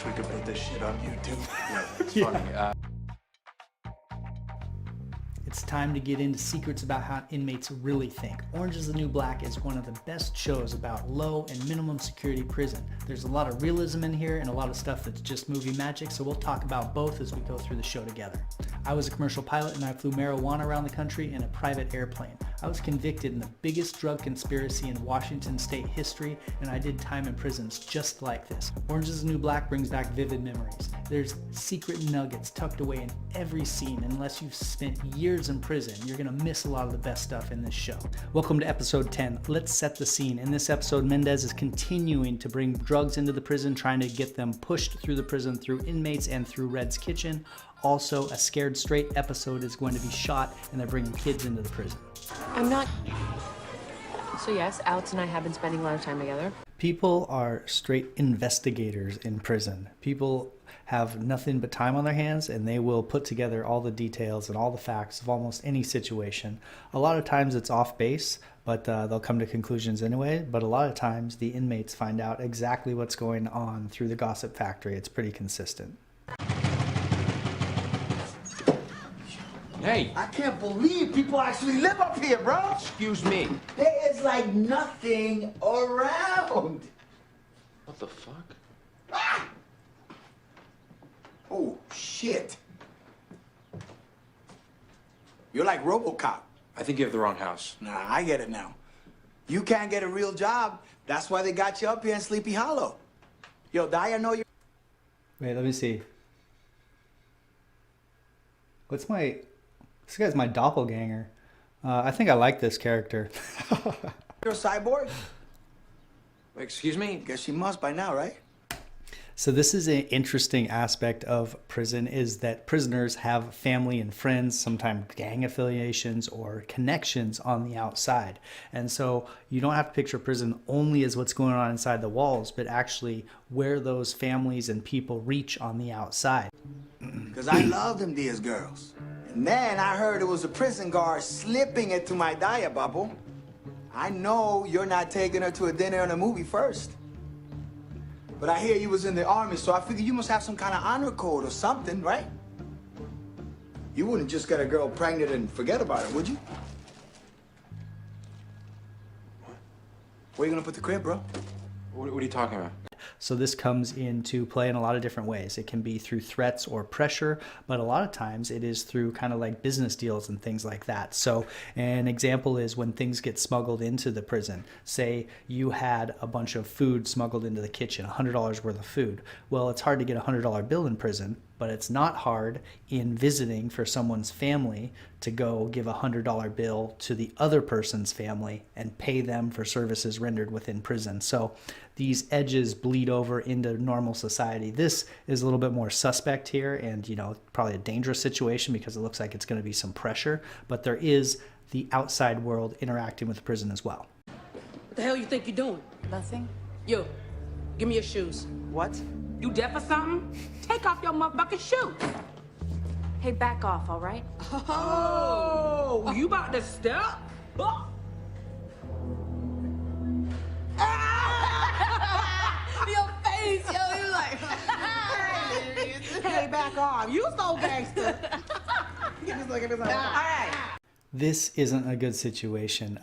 wish we could put this shit on YouTube. Yeah, it's funny. It's time to get into secrets about how inmates really think. Orange is the New Black is one of the best shows about low and minimum security prison. There's a lot of realism in here and a lot of stuff that's just movie magic, so we'll talk about both as we go through the show together. I was a commercial pilot and I flew marijuana around the country in a private airplane. I was convicted in the biggest drug conspiracy in Washington state history, and I did time in prisons just like this. Orange is the New Black brings back vivid memories. There's secret nuggets tucked away in every scene. Unless you've spent years in prison, you're gonna miss a lot of the best stuff in this show. Welcome to episode 10. Let's set the scene. In this episode, Mendez is continuing to bring drugs into the prison, trying to get them pushed through the prison through inmates and through Red's kitchen. Also, a Scared Straight episode is going to be shot, and they're bringing kids into the prison. I'm not... So yes, Alex and I have been spending a lot of time together. People are straight investigators in prison. People have nothing but time on their hands, and they will put together all the details and all the facts of almost any situation. A lot of times it's off base, but they'll come to conclusions anyway. But a lot of times the inmates find out exactly what's going on through the gossip factory. It's pretty consistent. Hey! I can't believe people actually live up here, bro. Excuse me. There is like nothing around. What the fuck? Ah! Oh, shit. You're like RoboCop. I think you have the wrong house. Nah, I get it now. You can't get a real job. That's why they got you up here in Sleepy Hollow. Yo, Daya, know you. Wait, let me see. What's my... This guy's my doppelganger. I think I like this character. You're a cyborg? Excuse me? Guess you must by now, right? So this is an interesting aspect of prison, is that prisoners have family and friends, sometimes gang affiliations or connections on the outside. And so you don't have to picture prison only as what's going on inside the walls, but actually where those families and people reach on the outside. Because I love them Diaz girls. And then I heard it was a prison guard slipping into my Daya bubble. I know you're not taking her to a dinner and a movie first. But I hear you was in the army, so I figure you must have some kind of honor code or something, right? You wouldn't just get a girl pregnant and forget about it, would you? What? Where you gonna put the crib, bro? What are you talking about? So this comes into play in a lot of different ways. It can be through threats or pressure, but a lot of times it is through kind of like business deals and things like that. So an example is when things get smuggled into the prison. Say you had a bunch of food smuggled into the kitchen, $100 worth of food. Well, it's hard to get a $100 bill in prison, but it's not hard in visiting for someone's family to go give a $100 bill to the other person's family and pay them for services rendered within prison. So these edges bleed over into normal society. This is a little bit more suspect here, and probably a dangerous situation because it looks like it's going to be some pressure, but there is the outside world interacting with the prison as well. What the hell you think you're doing? Nothing? Yo, give me your shoes. What? You deaf or something? Take off your motherfucking shoes. Hey, back off, all right? Oh, you about to step? Oh. Your face, yo, you like, hey, back off. You so gangster. Just look at this. All right. This isn't a good situation.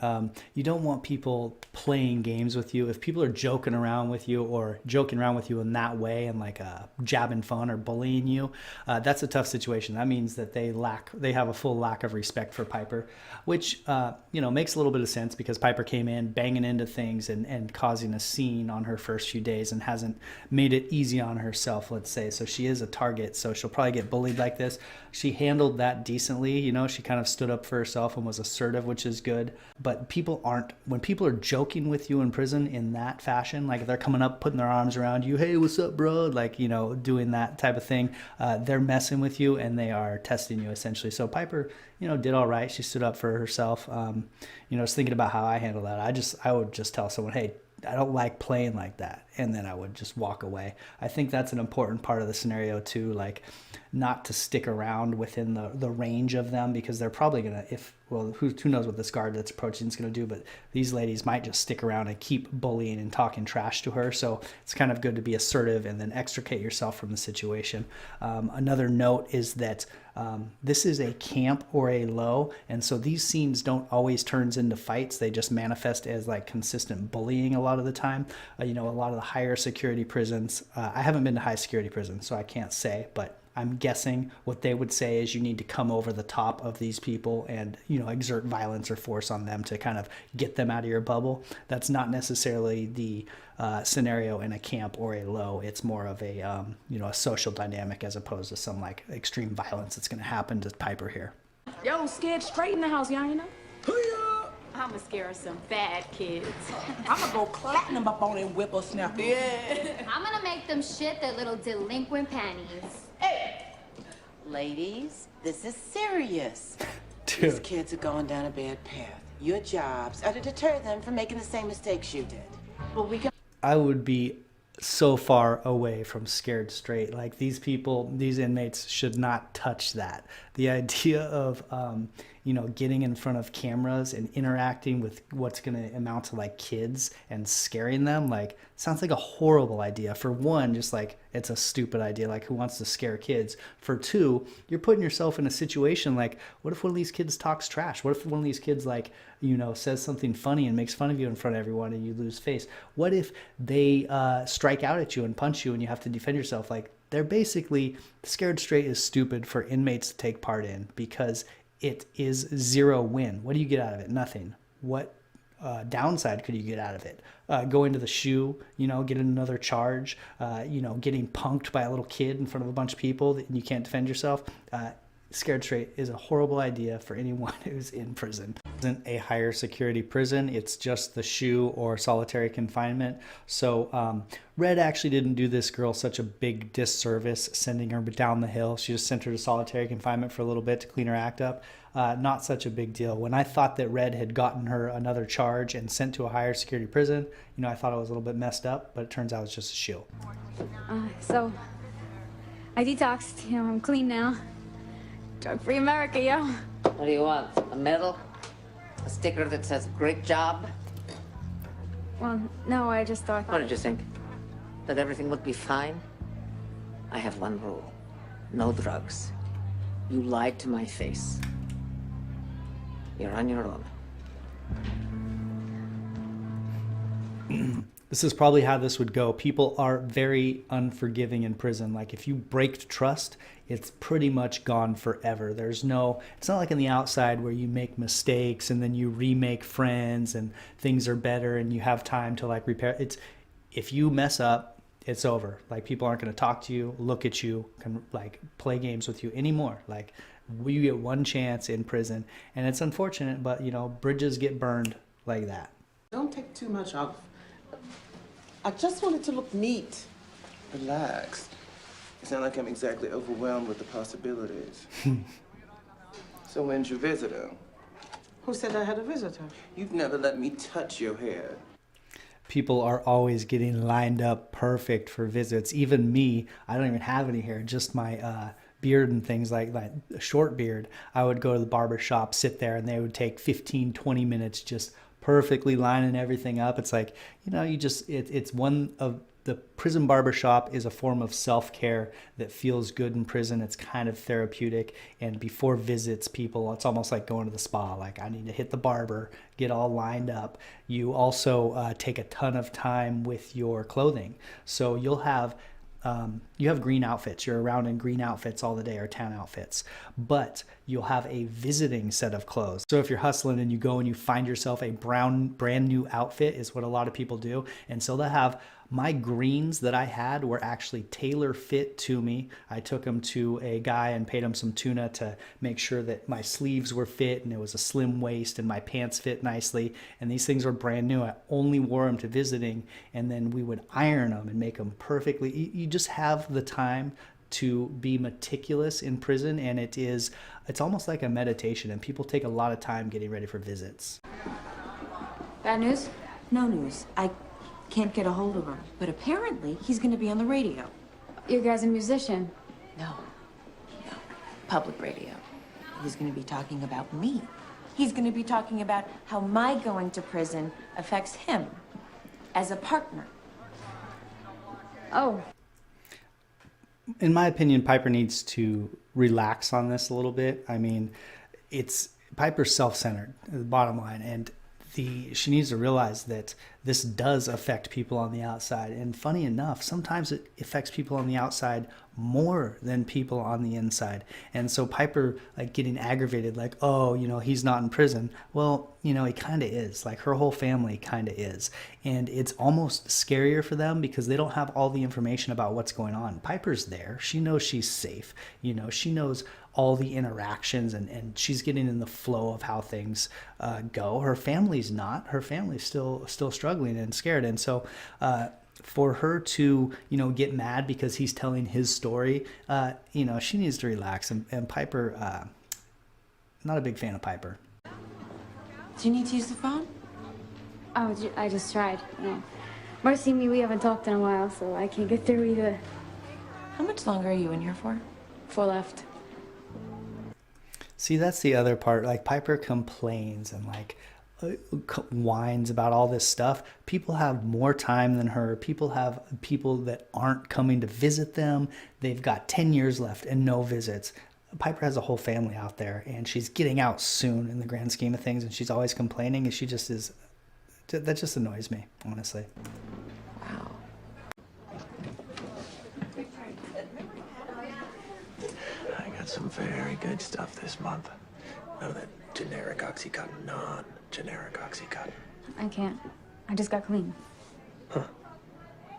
You don't want people playing games with you. If people are joking around with you in that way and like jabbing fun or bullying you, that's a tough situation. That means that they have a full lack of respect for Piper, which makes a little bit of sense because Piper came in banging into things and causing a scene on her first few days and hasn't made it easy on herself, let's say. So she is a target, so she'll probably get bullied like this. She handled that decently, she kind of stood up for herself and was assertive, which is good. But when people are joking with you in prison in that fashion, like if they're coming up, putting their arms around you, hey, what's up, bro? Like, doing that type of thing, they're messing with you and they are testing you essentially. So Piper, did all right. She stood up for herself. I was thinking about how I handle that. I would just tell someone, hey, I don't like playing like that. And then I would just walk away. I think that's an important part of the scenario too, like not to stick around within the range of them, because they're probably gonna, if well, who knows what this guard that's approaching is going to do, but these ladies might just stick around and keep bullying and talking trash to her. So it's kind of good to be assertive and then extricate yourself from the situation. Another note is that this is a camp or a low, and so these scenes don't always turn into fights. They just manifest as like consistent bullying a lot of the time. You know, a lot of the higher security prisons, I haven't been to high security prisons, so I can't say, but I'm guessing what they would say is you need to come over the top of these people and, you know, exert violence or force on them to kind of get them out of your bubble. That's not necessarily the scenario in a camp or a low. It's more of a, you know, a social dynamic as opposed to some like extreme violence that's going to happen to Piper here. Yo, scared straight in the house, y'all, you know? I'ma scare some bad kids. I'm gonna go clapping them up on them whippersnapper. Yeah. I'm gonna make them shit their little delinquent panties. Ladies, this is serious. Dude. These kids are going down a bad path. Your jobs are to deter them from making the same mistakes you did. But we got I would be so far away from scared straight. Like these people, these inmates should not touch that. The idea of, you know, getting in front of cameras and interacting with what's going to amount to like kids and scaring them, like sounds like a horrible idea. For one, just like it's a stupid idea. Like who wants to scare kids? For two, you're putting yourself in a situation like, what if one of these kids talks trash? What if one of these kids like, you know, says something funny and makes fun of you in front of everyone and you lose face? What if they strike out at you and punch you and you have to defend yourself? Like they're basically, scared straight is stupid for inmates to take part in because it is zero win. What do you get out of it? Nothing. What downside could you get out of it? Going to the shoe, you know, getting another charge, you know, getting punked by a little kid in front of a bunch of people and you can't defend yourself. Scared straight is a horrible idea for anyone who's in prison. It isn't a higher security prison. It's just the shoe or solitary confinement. So Red actually didn't do this girl such a big disservice sending her down the hill. She just sent her to solitary confinement for a little bit to clean her act up. Not such a big deal. When I thought that Red had gotten her another charge and sent to a higher security prison, you know, I thought it was a little bit messed up, but it turns out it's just a shoe. So I detoxed, you know, I'm clean now. Drug-free America, yo. What do you want? A medal? A sticker that says great job? Well, no, I just thought... What did you think? That everything would be fine? I have one rule. No drugs. You lied to my face. You're on your own. This is probably how this would go. People are very unforgiving in prison. Like if you break trust, it's pretty much gone forever. There's no, it's not like on the outside where you make mistakes and then you remake friends and things are better and you have time to like repair. It's, if you mess up, it's over. Like people aren't going to talk to you, look at you, can like play games with you anymore. Like you get one chance in prison and it's unfortunate, but you know, bridges get burned like that. Don't take too much off. I just wanted to look neat. Relax. It's not like I'm exactly overwhelmed with the possibilities. So when's your visitor? Who said I had a visitor? You've never let me touch your hair. People are always getting lined up perfect for visits. Even me, I don't even have any hair, just my beard and things like that, a short beard. I would go to the barber shop, sit there, and they would take 15, 20 minutes just perfectly lining everything up. It's like, you know, you just, it's one of the prison barbershop is a form of self-care that feels good in prison. It's kind of therapeutic. And before visits, people, it's almost like going to the spa. Like I need to hit the barber, get all lined up. You also take a ton of time with your clothing. So you'll have, you have green outfits. You're around in green outfits all the day or tan outfits, but you'll have a visiting set of clothes. So if you're hustling and you go and you find yourself a brand new outfit is what a lot of people do. And so they'll have, my greens that I had were actually tailor fit to me. I took them to a guy and paid him some tuna to make sure that my sleeves were fit and it was a slim waist and my pants fit nicely. And these things were brand new. I only wore them to visiting and then we would iron them and make them perfectly. You just have the time to be meticulous in prison, and it's almost like a meditation, and people take a lot of time getting ready for visits. Bad news? No news. I can't get a hold of him, but apparently he's going to be on the radio. Your guy's a musician. No. Public radio. He's going to be talking about me. He's going to be talking about how my going to prison affects him as a partner. Oh. In my opinion, Piper needs to relax on this a little bit. I mean, Piper's self-centered, the bottom line, and she needs to realize that this does affect people on the outside. And funny enough, sometimes it affects people on the outside more than people on the inside. And so Piper, like, getting aggravated, like, oh, he's not in prison. Well, he kind of is. Like, her whole family kind of is. And it's almost scarier for them because they don't have all the information about what's going on. Piper's there. She knows she's safe. She knows all the interactions, and she's getting in the flow of how things go. Her family's not. Her family's still struggling and scared. And so for her to, get mad because he's telling his story, she needs to relax. And Piper, not a big fan of Piper. Do you need to use the phone? Oh, I just tried. Marcy and me, we haven't talked in a while, so I can't get through either. How much longer are you in here for? 4 left. See, that's the other part. Like, Piper complains and whines about all this stuff. People have more time than her. People have people that aren't coming to visit them. They've got 10 years left and no visits. Piper has a whole family out there, and she's getting out soon in the grand scheme of things, and she's always complaining, and she just is. That just annoys me, honestly. Wow. I got some very good stuff this month. None of that generic Oxycontin, non-generic Oxycontin. I can't. I just got clean. Huh.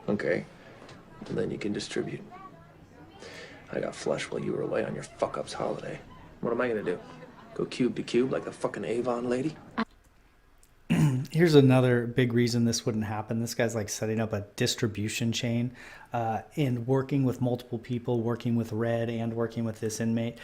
Okay. And then you can distribute. I got flushed while you were away on your fuck-ups holiday. What am I gonna do? Go cube to cube like the fucking Avon lady? Here's another big reason this wouldn't happen. This guy's like setting up a distribution chain and working with multiple people, working with Red and working with this inmate.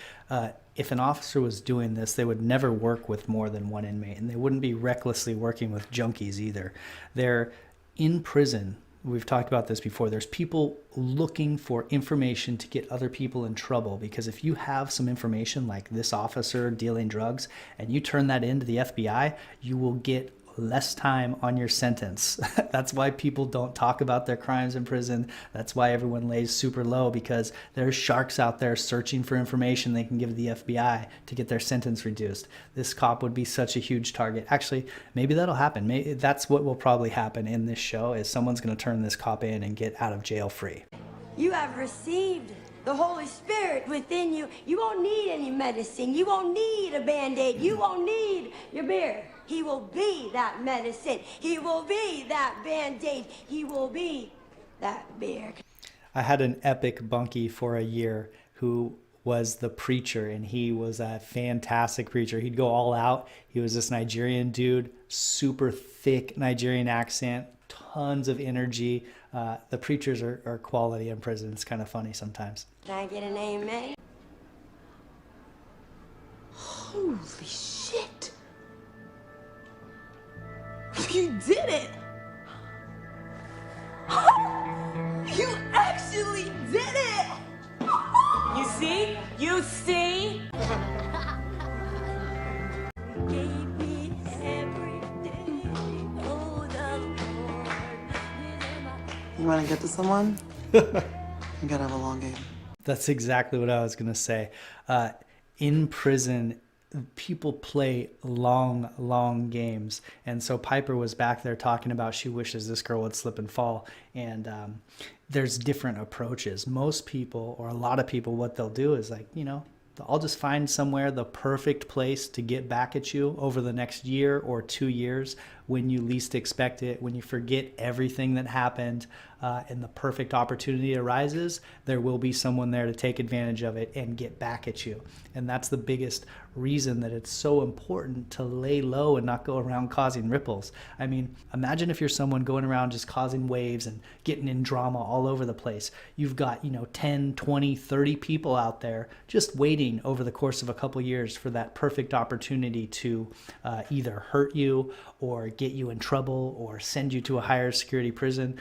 If an officer was doing this, they would never work with more than one inmate, and they wouldn't be recklessly working with junkies either. They're in prison. We've talked about this before. There's people looking for information to get other people in trouble, because if you have some information like this officer dealing drugs and you turn that into the FBI, you will get less time on your sentence. That's why people don't talk about their crimes in prison. That's why everyone lays super low, because there's sharks out there searching for information they can give the FBI to get their sentence reduced. This cop would be such a huge target. Actually, maybe that'll happen. Maybe that's what will probably happen in this show, is someone's going to turn this cop in and get out of jail free. You have received the Holy Spirit within you. You won't need any medicine. You won't need a Band-Aid. You won't need your beer. He will be that medicine. He will be that Band-Aid. He will be that beer. I had an epic bunkie for a year who was the preacher, and he was a fantastic preacher. He'd go all out. He was this Nigerian dude, super thick Nigerian accent, tons of energy. The preachers are quality in prison. It's kind of funny sometimes. Can I get an amen? Holy shit! You did it! You actually did it! You see? You see? You want to get to someone? You gotta have a long game. That's exactly what I was going to say. In prison, people play long games. And so Piper was back there talking about she wishes this girl would slip and fall. And there's different approaches. Most people, or a lot of people, what they'll do is like, I'll just find somewhere, the perfect place to get back at you over the next year or 2 years, when you least expect it, when you forget everything that happened, and the perfect opportunity arises, there will be someone there to take advantage of it and get back at you. And that's the biggest reason that it's so important to lay low and not go around causing ripples. I mean, imagine if you're someone going around just causing waves and getting in drama all over the place. You've got, 10, 20, 30 people out there just waiting over the course of a couple years for that perfect opportunity to either hurt you or get you in trouble or send you to a higher security prison.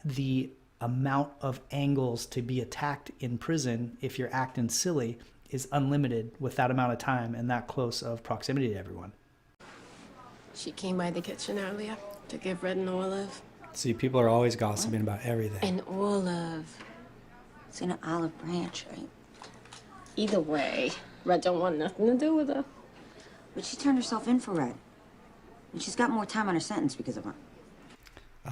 The amount of angles to be attacked in prison if you're acting silly is unlimited with that amount of time and that close of proximity to everyone. She came by the kitchen earlier to give Red an olive. See, people are always gossiping about everything. An olive. It's an olive branch, right? Either way, Red don't want nothing to do with her. But she turned herself in for Red. And she's got more time on her sentence because of her.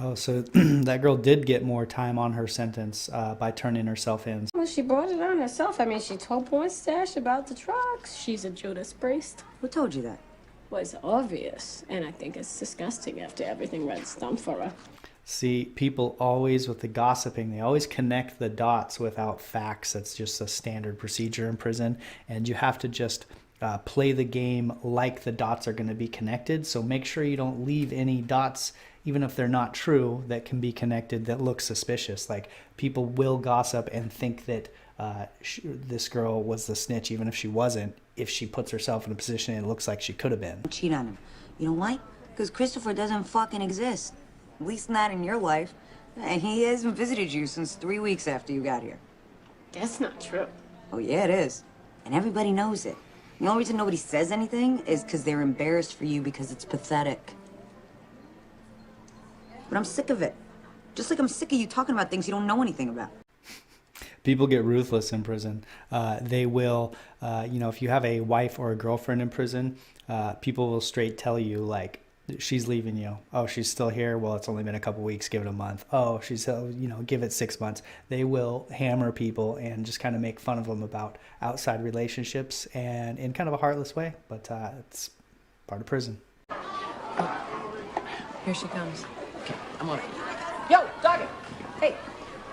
Oh, so that girl did get more time on her sentence by turning herself in. Well, she brought it on herself. I mean, she told Poindstache about the drugs. She's a Judas Priest. Who told you that? Well, it's obvious. And I think it's disgusting after everything Red's done for her. See, people always, with the gossiping, they always connect the dots without facts. That's just a standard procedure in prison. And you have to just play the game like the dots are going to be connected. So make sure you don't leave any dots, even if they're not true, that can be connected that look suspicious. Like, people will gossip and think that this girl was the snitch, even if she wasn't, if she puts herself in a position and it looks like she could have been. Cheat on him. You know why? Because Christopher doesn't fucking exist. At least not in your life. And he hasn't visited you since 3 weeks after you got here. That's not true. Oh, yeah, it is. And everybody knows it. The only reason nobody says anything is because they're embarrassed for you because it's pathetic. But I'm sick of it. Just like I'm sick of you talking about things you don't know anything about. People get ruthless in prison. They will, if you have a wife or a girlfriend in prison, people will straight tell you, like, she's leaving you. Oh, she's still here. Well, it's only been a couple weeks. Give it a month. Oh, she's, give it 6 months. They will hammer people and just kind of make fun of them about outside relationships, and in kind of a heartless way, but it's part of prison. Oh, here she comes. Okay, I'm on it. Yo, doggy! Hey,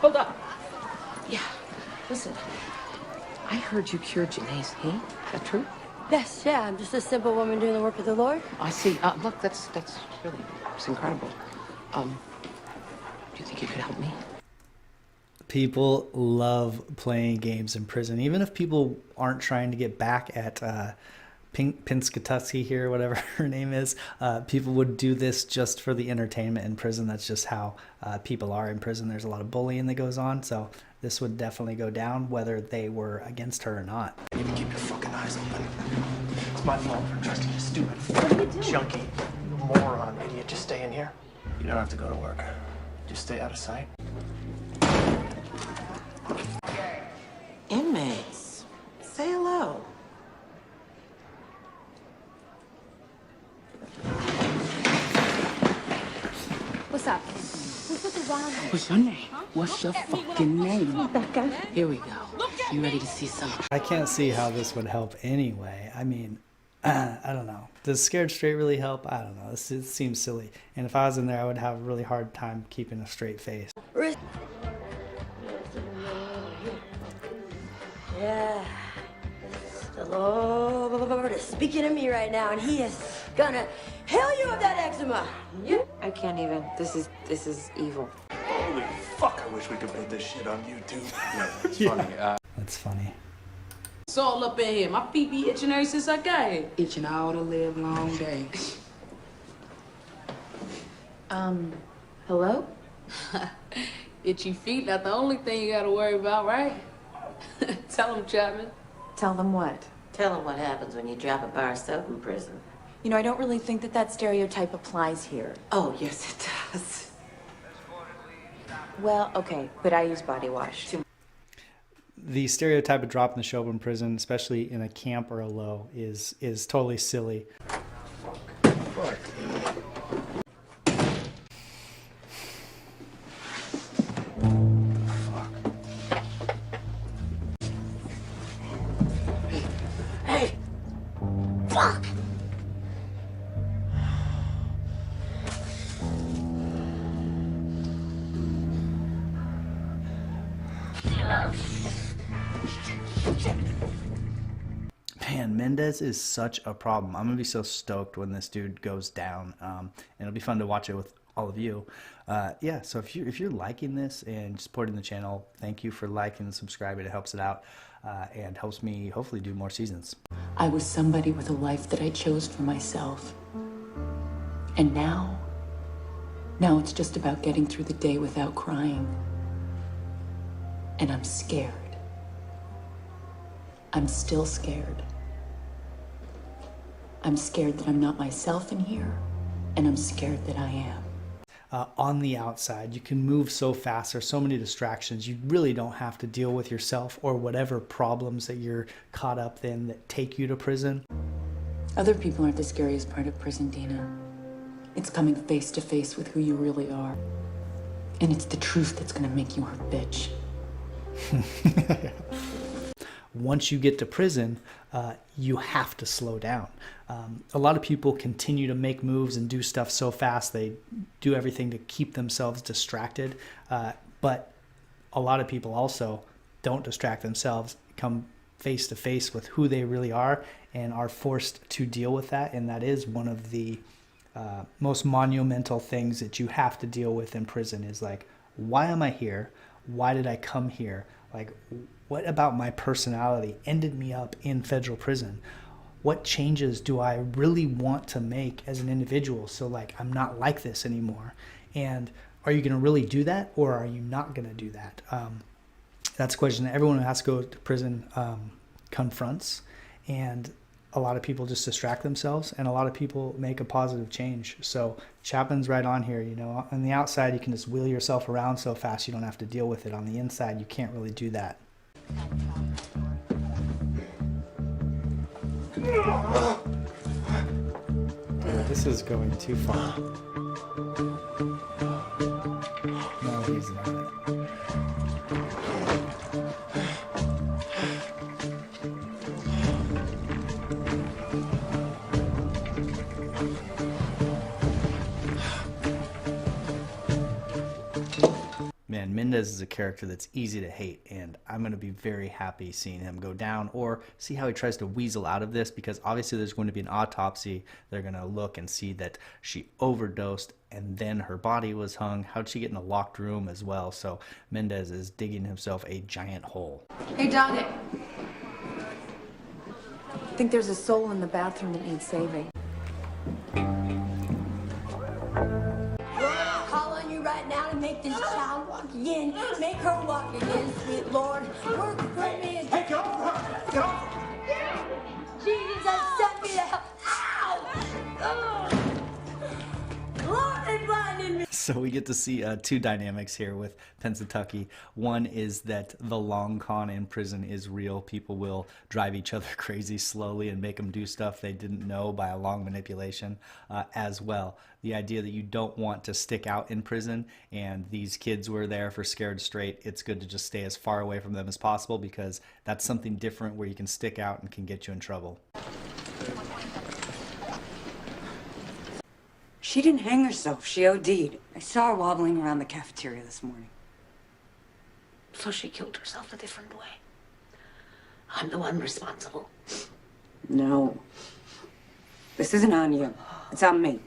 hold up. Yeah, listen. I heard you cured Janae's hate. Is that true? Yes, yeah, I'm just a simple woman doing the work of the Lord. I see. Look, that's really, it's incredible. Do you think you could help me? People love playing games in prison, even if people aren't trying to get back at Pennsatucky here, whatever her name is. People would do this just for the entertainment in prison. That's just how people are in prison. There's a lot of bullying that goes on, so this would definitely go down whether they were against her or not. You need to keep your fucking eyes open. It's my fault for trusting you, stupid junkie, moron, idiot. Just stay in here. You don't have to go to work. Just stay out of sight. Inmates, say hello. What's up? What's the wrong? What's your name? What's your fucking name? Here we go. You ready to see some? I can't see how this would help anyway. I mean, I don't know. Does Scared Straight really help? I don't know. It seems silly. And if I was in there, I would have a really hard time keeping a straight face. Yeah. The Lord is speaking to me right now, and he is gonna heal you of that eczema. Yeah. I can't even. This is evil. Holy fuck, I wish we could put this shit on YouTube. Yeah, it's funny. That's funny. It's all up in here. My feet be itching ever since I got here. Itching all the live long day. Hello? Itchy feet, not the only thing you gotta worry about, right? Tell him, Chapman. Tell them what? Tell them what happens when you drop a bar of soap in prison. You know, I don't really think that stereotype applies here. Oh, yes, it does. Well, okay, but I use body wash. The stereotype of dropping the soap in prison, especially in a camp or a low, is totally silly. Fuck. Hey! Fuck! Man, Mendez is such a problem. I'm gonna be so stoked when this dude goes down, and it'll be fun to watch it with all of you. Yeah, so if you're liking this and supporting the channel, thank you for liking and subscribing. It helps it out and helps me hopefully do more seasons. I was somebody with a life that I chose for myself, and now it's just about getting through the day without crying, and I'm scared. I'm still scared. I'm scared that I'm not myself in here, and I'm scared that I am. On the outside, you can move so fast. There's so many distractions. You really don't have to deal with yourself or whatever problems that you're caught up in that take you to prison. Other people aren't the scariest part of prison, Dina. It's coming face to face with who you really are. And it's the truth that's gonna make you her bitch. Once you get to prison, you have to slow down. A lot of people continue to make moves and do stuff so fast. They do everything to keep themselves distracted. But a lot of people also don't distract themselves, come face to face with who they really are and are forced to deal with that. And that is one of the most monumental things that you have to deal with in prison is like, why am I here? Why did I come here? Like, what about my personality ended me up in federal prison? What changes do I really want to make as an individual? So like, I'm not like this anymore. And are you going to really do that? Or are you not going to do that? That's a question that everyone who has to go to prison confronts. And a lot of people just distract themselves, and a lot of people make a positive change. So Chapman's right on here. You know, on the outside, you can just wheel yourself around so fast you don't have to deal with it. On the inside, you can't really do that. This is going too far. No, he's not. Man, Mendez is a character that's easy to hate, and I'm going to be very happy seeing him go down or see how he tries to weasel out of this, because obviously there's going to be an autopsy. They're going to look and see that she overdosed and then her body was hung. How'd she get in a locked room as well? So Mendez is digging himself a giant hole. Hey, Daya. I think there's a soul in the bathroom that needs saving. Make this child walk again. Make her walk again, sweet Lord. Work for me. Hey, get off her! Get off her! Jesus, send me to help. Ow! Lord, and blinded me. So we get to see two dynamics here with Pennsatucky. One is that the long con in prison is real. People will drive each other crazy slowly and make them do stuff they didn't know by a long manipulation as well. The idea that you don't want to stick out in prison, and these kids were there for Scared Straight. It's good to just stay as far away from them as possible, because that's something different where you can stick out and can get you in trouble. She didn't hang herself. She OD'd. I saw her wobbling around the cafeteria this morning. So she killed herself a different way. I'm the one responsible. No. This isn't on you. It's on me.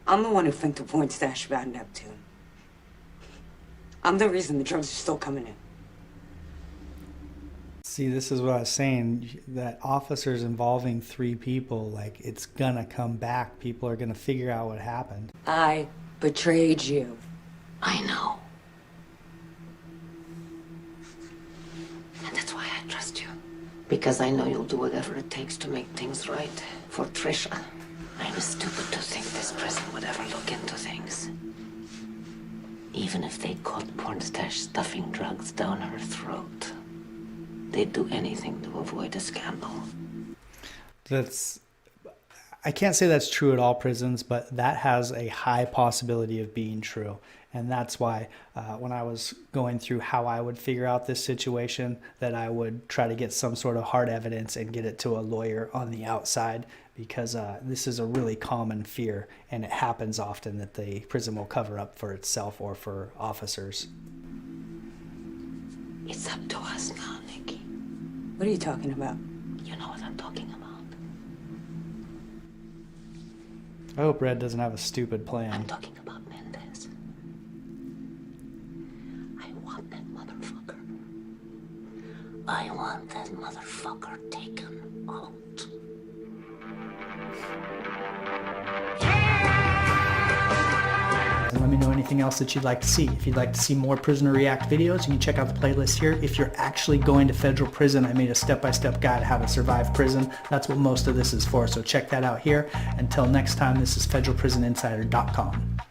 I'm the one who think the point stash about Neptune. I'm the reason the drugs are still coming in. See, this is what I was saying, that officers involving 3 people, like, it's gonna come back. People are gonna figure out what happened. I betrayed you. I know. And that's why I trust you. Because I know you'll do whatever it takes to make things right for Tricia. I was stupid to think this prison would ever look into things. Even if they caught porn stash stuffing drugs down her throat, they'd do anything to avoid a scandal. I can't say that's true at all prisons, but that has a high possibility of being true. And that's why when I was going through how I would figure out this situation, that I would try to get some sort of hard evidence and get it to a lawyer on the outside, because this is a really common fear, and it happens often that the prison will cover up for itself or for officers. It's up to us now, Nicky. What are you talking about? You know what I'm talking about. I hope Red doesn't have a stupid plan. I'm talking about Mendez. I want that motherfucker. I want that motherfucker taken out. And let me know anything anything else that you'd like to see. If you'd like to see more Prisoner React videos, you can check out the playlist here. If you're actually going to federal prison, I made a step-by-step guide how to survive prison. That's what most of this is for, so check that out here. Until next time, this is federalprisoninsider.com.